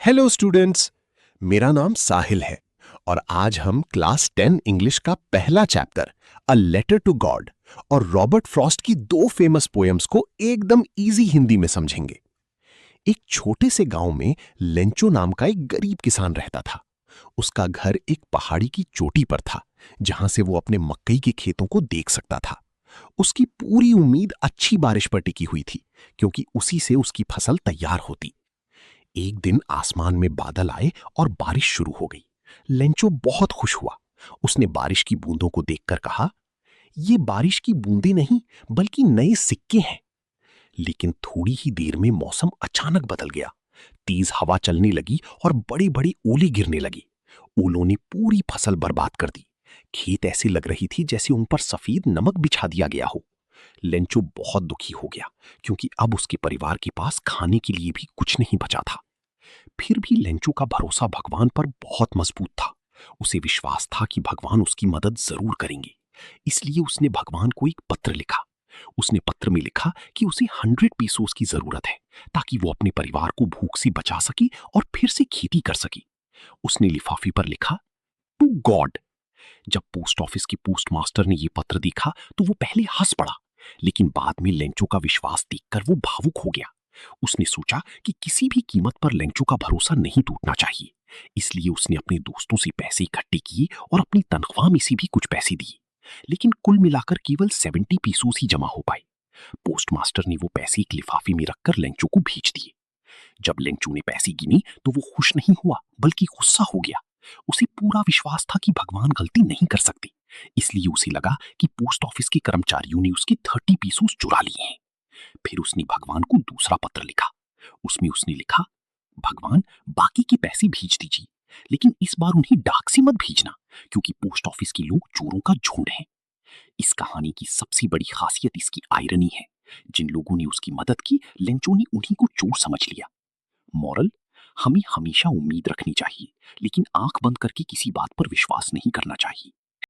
Hello students. मेरा नाम साहिल है और आज हम क्लास 10 इंग्लिश का पहला chapter a letter to God और रॉबर्ट फ्रॉस्ट की दो फेमस पोएम्स को एकदम इजी हिंदी में समझेंगे। एक छोटे से गांव में लेंचो नाम का एक गरीब किसान रहता था। उसका घर एक पहाड़ी की चोटी पर था, जहां से वो अपने मकई के खेतों को देख सकता था। उसकी पूरी उम्मीद अच्छी बारिश पर टिकी हुई थी, क्योंकि उसी से उसकी फसल तैयार होती। एक दिन आसमान में बादल आए और बारिश शुरू हो गई। लेंचो बहुत खुश हुआ। उसने बारिश की बूंदों को देखकर कहा, ये बारिश की बूंदें नहीं, बल्कि नए सिक्के हैं। लेकिन थोड़ी ही देर में मौसम अचानक बदल गया। तेज हवा चलने लगी और बड़ी बड़ी ओले गिरने लगी। ओलों ने पूरी फसल बर्बाद कर दी। खेत ऐसे लग रही थी जैसे उन पर सफेद नमक बिछा दिया गया हो। लेंचो बहुत दुखी हो गया, क्योंकि अब उसके परिवार के पास खाने के लिए भी कुछ नहीं बचा था। फिर भी लेंचो का भरोसा भगवान पर बहुत मजबूत था। उसे विश्वास था कि भगवान उसकी मदद जरूर करेंगे। इसलिए उसने भगवान को एक पत्र लिखा। उसने पत्र में लिखा कि उसे 100 पीसोस की जरूरत है, ताकि वो अपने परिवार को भूख से बचा सके और फिर से खेती कर सके। उसने लिफाफे पर लिखा, टू गॉड। जब पोस्ट ऑफिस के पोस्ट मास्टर ने यह पत्र देखा तो वो पहले हंस पड़ा, लेकिन बाद में लेंचो का विश्वास देखकर वो भावुक हो गया। उसने सोचा कि किसी भी कीमत पर लेंचो का भरोसा नहीं टूटना चाहिए। इसलिए उसने अपने दोस्तों से पैसे इकट्ठे किए और अपनी तनख्वाह में से भी कुछ पैसे दिए। लेकिन कुल मिलाकर केवल 70 पीसोस ही जमा हो पाए। पोस्ट मास्टर ने वो पैसे एक लिफाफे में रखकर लेंचो को भेज दिए। जब लेंचो ने पैसे गिने तो वो खुश नहीं हुआ, बल्कि गुस्सा हो गया। उसे पूरा विश्वास था कि भगवान गलती नहीं कर सकते। इसलिए उसे लगा कि पोस्ट ऑफिस के कर्मचारियों ने उसके 30 पीसोस चुरा लिए हैं। फिर उसने भगवान को दूसरा पत्र लिखा। उसमें उसने लिखा, भगवान, बाकी के पैसे भेज दीजिए, लेकिन इस बार उन्हें डाक से मत भेजना, क्योंकि पोस्ट ऑफिस के लोग चोरों का झुंड है। इस कहानी की सबसे बड़ी खासियत इसकी आयरनी है। जिन लोगों ने उसकी मदद की, लेंचो ने उन्हीं को चोर समझ लिया। मॉरल, हमें हमेशा उम्मीद रखनी चाहिए, लेकिन आंख बंद करके किसी बात पर विश्वास नहीं करना चाहिए।